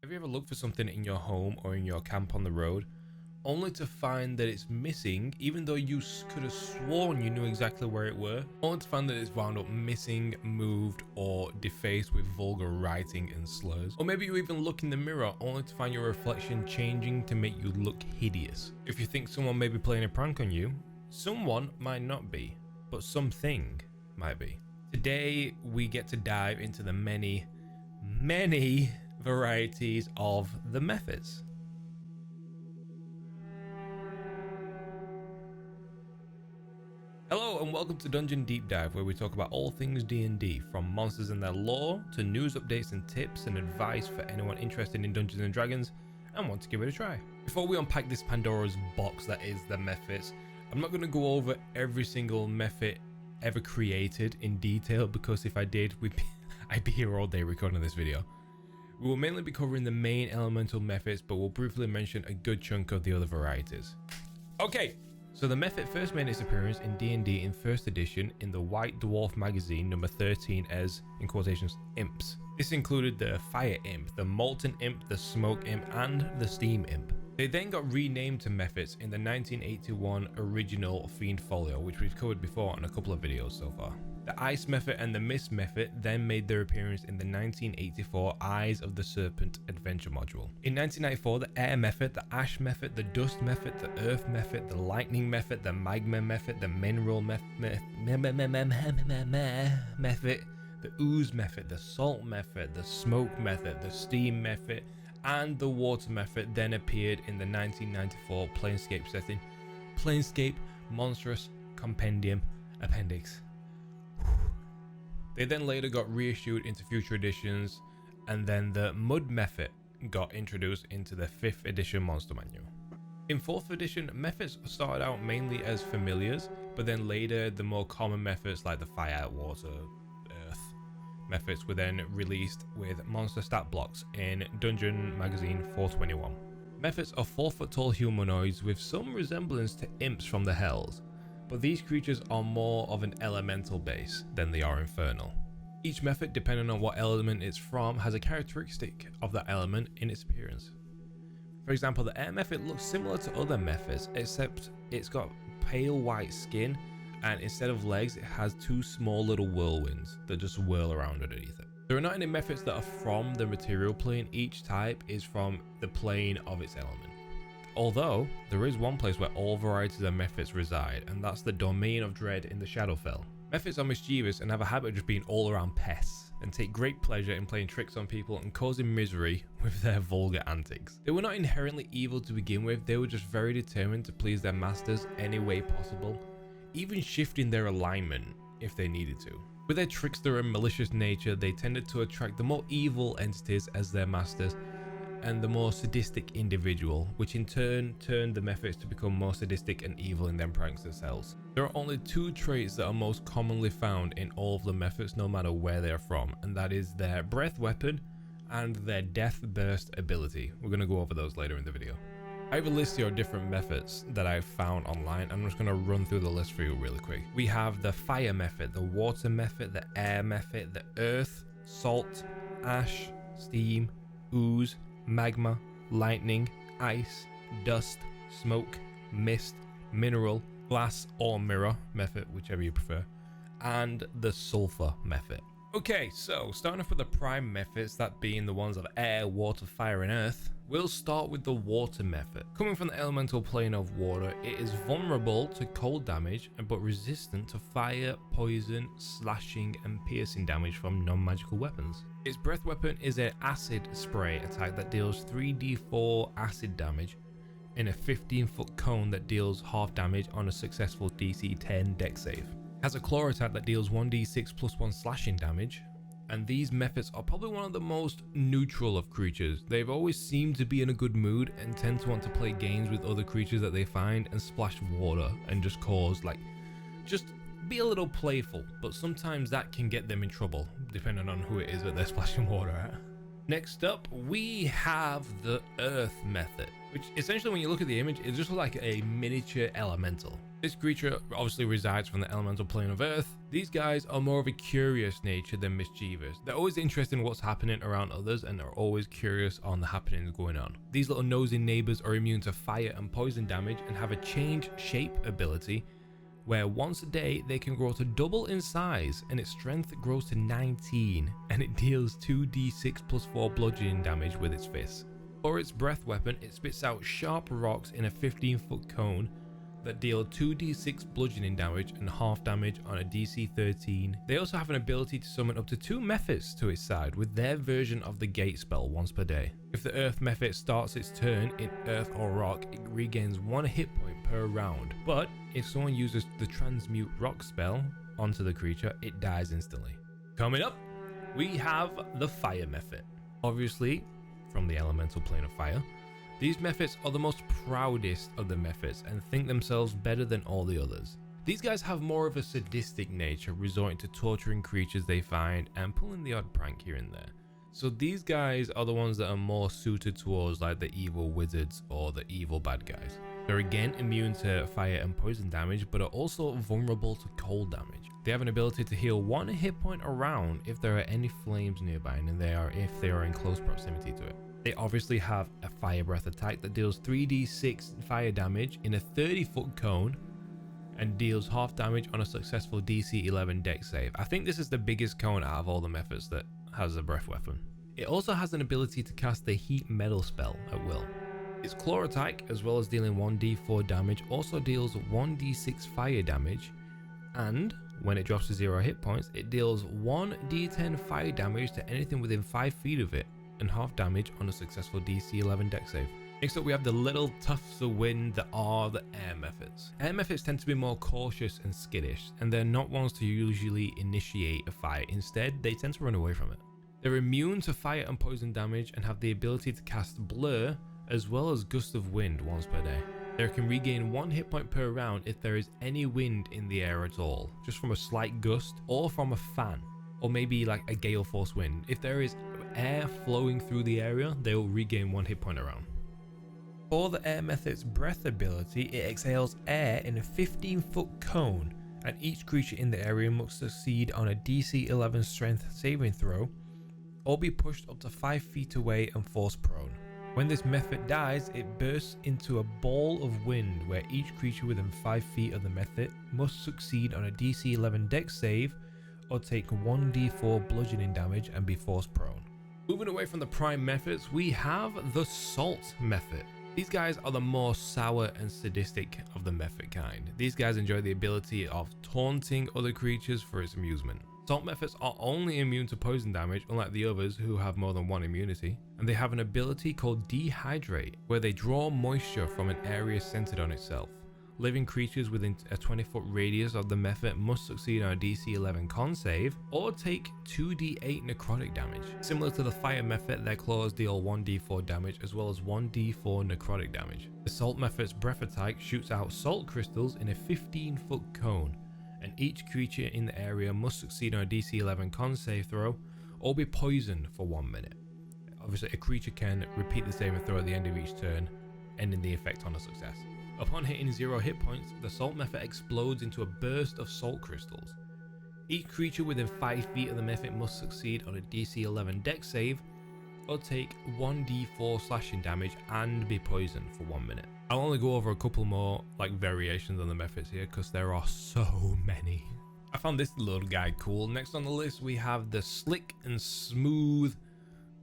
Have you ever looked for something in your home or in your camp on the road, only to find that it's missing, even though you could have sworn you knew exactly where it were, only to find that it's wound up missing, moved, or defaced with vulgar writing and slurs? Or maybe you even look in the mirror only to find your reflection changing to make you look hideous. If you think someone may be playing a prank on you, someone might not be, but something might be. Today we get to dive into the many varieties of the Mephits. Hello and welcome to Dungeon Deep Dive, where we talk about all things D&D, from monsters and their lore to news updates and tips and advice for anyone interested in Dungeons and Dragons and want to give it a try. Before we unpack this Pandora's box that is the Mephits, I'm not going to go over every single Mephit ever created in detail, because if I did, I'd be here all day recording this video. We will mainly be covering the main elemental Mephits, but we'll briefly mention a good chunk of the other varieties. Okay, so the Mephit first made its appearance in D&D in 1st edition in the White Dwarf magazine number 13 as, in quotations, imps. This included the Fire Imp, the Molten Imp, the Smoke Imp, and the Steam Imp. They then got renamed to Mephits in the 1981 original Fiend Folio, which we've covered before on a couple of videos so far. The Ice Mephit and the Mist Mephit then made their appearance in the 1984 Eyes of the Serpent adventure module. In 1994, the Air Mephit, the Ash Mephit, the Dust Mephit, the Earth Mephit, the Lightning Mephit, the Magma Mephit, the Mineral Mephit, the Ooze Mephit, the Salt Mephit, the Smoke Mephit, the Steam Mephit, and the Water Mephit then appeared in the 1994 Planescape setting. Planescape Monstrous Compendium Appendix. They then later got reissued into future editions, and then the Mud Mephit got introduced into the 5th edition Monster Manual. In 4th edition, Mephits started out mainly as familiars, but then later the more common Mephits like the Fire, Water, Earth Mephits were then released with monster stat blocks in Dungeon Magazine 421. Mephits are 4-foot tall humanoids with some resemblance to imps from the Hells, but these creatures are more of an elemental base than they are infernal. Each Mephit, depending on what element it's from, has a characteristic of that element in its appearance. For example, the Air Mephit looks similar to other Mephits, except it's got pale white skin, and instead of legs it has 2 small little whirlwinds that just whirl around underneath it. There are not any Mephits that are from the material plane. Each type is from the plane of its element. Although, there is one place where all varieties of Mephits reside, and that's the Domain of Dread in the Shadowfell. Mephits are mischievous and have a habit of just being all around pests, and take great pleasure in playing tricks on people and causing misery with their vulgar antics. They were not inherently evil to begin with, they were just very determined to please their masters any way possible, even shifting their alignment if they needed to. With their trickster and malicious nature, they tended to attract the more evil entities as their masters, and the more sadistic individual, which in turn turned the Mephits to become more sadistic and evil in their pranks themselves. There are only 2 traits that are most commonly found in all of the Mephits, no matter where they are from, and that is their breath weapon and their death burst ability. We're going to go over those later in the video. I have a list here of different Mephits that I've found online. I'm just going to run through the list for you really quick. We have the Fire Mephit, the Water Mephit, the Air Mephit, the Earth, Salt, Ash, Steam, Ooze, Magma, Lightning, Ice, Dust, Smoke, Mist, Mineral, Glass or Mirror Mephit, whichever you prefer, and the Sulfur Mephit. Okay, so starting off with the prime Mephits, that being the ones of air, water, fire, and earth, we'll start with the Water Mephit. Coming from the elemental plane of water, it is vulnerable to cold damage, but resistant to fire, poison, slashing, and piercing damage from non-magical weapons. Its breath weapon is an acid spray attack that deals 3d4 acid damage in a 15-foot cone that deals half damage on a successful DC 10 dex save. Has a claw attack that deals 1d6 plus 1 slashing damage, and these Mephits are probably one of the most neutral of creatures. They've always seemed to be in a good mood and tend to want to play games with other creatures that they find and splash water and just cause, just be a little playful, but sometimes that can get them in trouble depending on who it is that they're splashing water at. Next up, we have the Earth Method, which essentially, when you look at the image, it just looks like a miniature elemental. This creature obviously resides from the elemental plane of Earth. These guys are more of a curious nature than mischievous. They're always interested in what's happening around others and are always curious on the happenings going on. These little nosy neighbors are immune to fire and poison damage and have a change shape ability where once a day they can grow to double in size and its strength grows to 19 and it deals 2d6 plus 4 bludgeoning damage with its fists. For its breath weapon, it spits out sharp rocks in a 15-foot cone that deal 2d6 bludgeoning damage and half damage on a DC 13. They also have an ability to summon up to 2 Mephits to its side with their version of the gate spell once per day. If the Earth Mephit starts its turn in Earth or Rock, it regains 1 hit point per round, but if someone uses the Transmute Rock spell onto the creature, it dies instantly. Coming up, we have the Fire Mephit. Obviously, from the elemental plane of fire, these Mephits are the most proudest of the Mephits and think themselves better than all the others. These guys have more of a sadistic nature, resorting to torturing creatures they find and pulling the odd prank here and there. So these guys are the ones that are more suited towards like the evil wizards or the evil bad guys. They're again immune to fire and poison damage, but are also vulnerable to cold damage. They have an ability to heal 1 hit point around if there are any flames nearby, and if they are in close proximity to it. They obviously have a fire breath attack that deals 3d6 fire damage in a 30-foot cone and deals half damage on a successful DC 11 dex save. I think this is the biggest cone out of all the Mephits that has a breath weapon. It also has an ability to cast the heat metal spell at will. Its claw attack, as well as dealing 1d4 damage, also deals 1d6 fire damage, and when it drops to 0 hit points, it deals 1d10 fire damage to anything within 5 feet of it and half damage on a successful DC 11 dex save. Next up, we have the little tufts of wind that are the Air Mephits. Air Mephits tend to be more cautious and skittish, and they're not ones to usually initiate a fight. Instead, they tend to run away from it. They're immune to fire and poison damage and have the ability to cast Blur as well as Gust of Wind once per day. They can regain 1 hit point per round if there is any wind in the air at all, just from a slight gust or from a fan, or maybe like a gale force wind. If there is air flowing through the area, they will regain 1 hit point around. For the Air Mephit's breath ability, it exhales air in a 15-foot cone, and each creature in the area must succeed on a DC 11 strength saving throw or be pushed up to 5 feet away and forced prone. When this Mephit dies, it bursts into a ball of wind where each creature within 5 feet of the Mephit must succeed on a DC 11 dex save or take 1d4 bludgeoning damage and be forced prone. Moving away from the prime Mephits, we have the Salt Mephit. These guys are the more sour and sadistic of the Mephit kind. These guys enjoy the ability of taunting other creatures for its amusement. Salt Mephits are only immune to poison damage, unlike the others who have more than 1 immunity, and they have an ability called Dehydrate, where they draw moisture from an area centered on itself. Living creatures within a 20-foot radius of the Mephit must succeed on a DC 11 con save or take 2d8 necrotic damage. Similar to the Fire Mephit, their claws deal 1d4 damage as well as 1d4 necrotic damage. The Salt Mephit's breath attack shoots out salt crystals in a 15-foot cone, and each creature in the area must succeed on a DC 11 con save throw or be poisoned for 1 minute. Obviously, a creature can repeat the saving throw at the end of each turn, ending the effect on a success. Upon hitting 0 hit points, the Salt Mephit explodes into a burst of salt crystals. Each creature within 5 feet of the Mephit must succeed on a DC 11 dex save or take 1d4 slashing damage and be poisoned for 1 minute. I'll only go over a couple more like variations on the Mephits here because there are so many. I found this little guy cool. Next on the list, we have the Slick and Smooth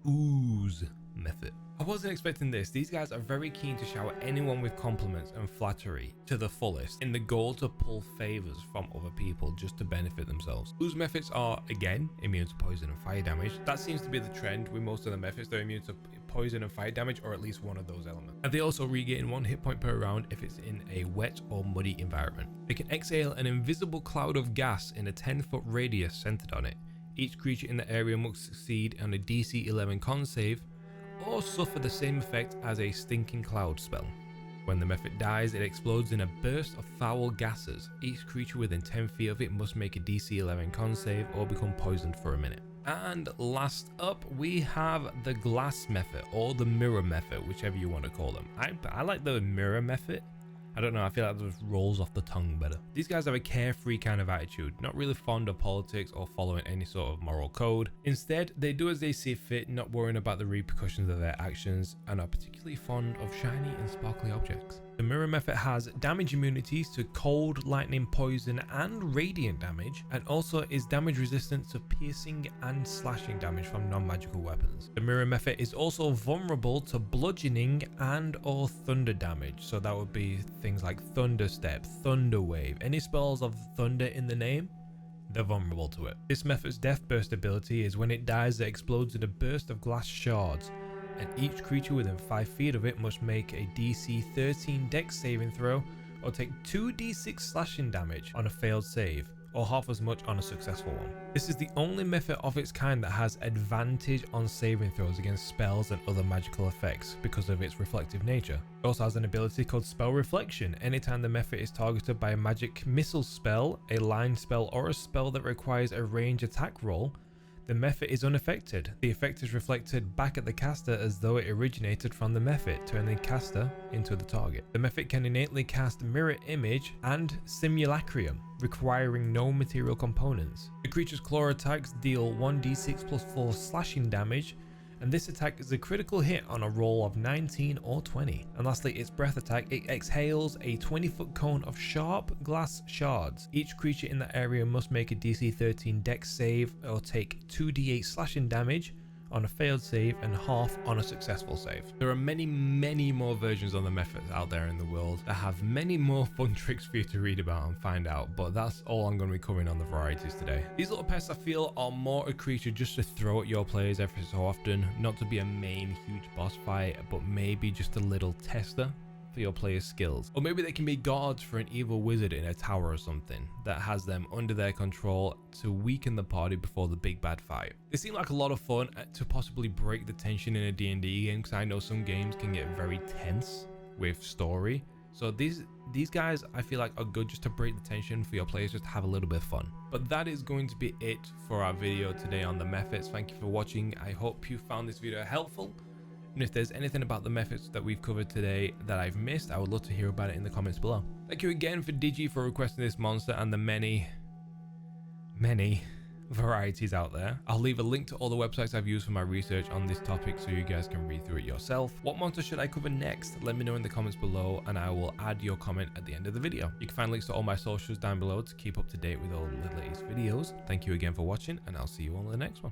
Ooze Mephit. I wasn't expecting this. These guys are very keen to shower anyone with compliments and flattery to the fullest in the goal to pull favors from other people just to benefit themselves. Ooze Mephits are, again, immune to poison and fire damage. That seems to be the trend with most of the Mephits. They're immune to poison and fire damage, or at least one of those elements. And they also regain 1 hit point per round if it's in a wet or muddy environment. They can exhale an invisible cloud of gas in a 10-foot radius centered on it. Each creature in the area must succeed on a DC 11 con save or suffer the same effect as a stinking cloud spell. When the Mephit dies, it explodes in a burst of foul gases. Each creature within 10 feet of it must make a DC 11 con save or become poisoned for a minute. And last up, we have the glass Mephit, or the mirror Mephit, whichever you want to call them. I like the mirror Mephit. I don't know, I feel like that just rolls off the tongue better. These guys have a carefree kind of attitude, not really fond of politics or following any sort of moral code. Instead, they do as they see fit, not worrying about the repercussions of their actions, and are particularly fond of shiny and sparkly objects. The mirror Mephit has damage immunities to cold, lightning, poison, and radiant damage, and also is damage resistant to piercing and slashing damage from non-magical weapons. The mirror Mephit is also vulnerable to bludgeoning and or thunder damage, so that would be things like thunder step, thunder wave, any spells of thunder in the name, they're vulnerable to it. This Mephit's death burst ability is when it dies, it explodes in a burst of glass shards, and each creature within 5 feet of it must make a DC 13 Dex saving throw or take 2d6 slashing damage on a failed save, or half as much on a successful one. This is the only Mephit of its kind that has advantage on saving throws against spells and other magical effects because of its reflective nature. It also has an ability called Spell Reflection. Anytime the Mephit is targeted by a magic missile spell, a line spell, or a spell that requires a range attack roll, the Mephit is unaffected. The effect is reflected back at the caster as though it originated from the Mephit, turning the caster into the target. The Mephit can innately cast Mirror Image and Simulacrum, requiring no material components. The creature's claw attacks deal 1d6 plus 4 slashing damage, and this attack is a critical hit on a roll of 19 or 20. And lastly, its breath attack, it exhales a 20-foot cone of sharp glass shards. Each creature in that area must make a DC 13 Dex save or take 2d8 slashing damage on a failed save and half on a successful save. There are many more versions of the Mephits out there in the world that have many more fun tricks for you to read about and find out, but that's all I'm going to be covering on the varieties today. These little pests I feel are more a creature just to throw at your players every so often, not to be a main huge boss fight, but maybe just a little tester for your players' skills. Or maybe they can be guards for an evil wizard in a tower or something that has them under their control to weaken the party before the big bad fight. They seem like a lot of fun to possibly break the tension in a D&D game, because I know some games can get very tense with story. So these guys I feel like are good just to break the tension for your players, just to have a little bit of fun. But that is going to be it for our video today on the Mephits. Thank you for watching. I hope you found this video helpful. And if there's anything about the Mephits that we've covered today that I've missed, I would love to hear about it in the comments below. Thank you again for Digi for requesting this monster and the many varieties out there. I'll leave a link to all the websites I've used for my research on this topic so you guys can read through it yourself. What monster should I cover next? Let me know in the comments below and I will add your comment at the end of the video. You can find links to all my socials down below to keep up to date with all the latest videos. Thank you again for watching and I'll see you all in the next one.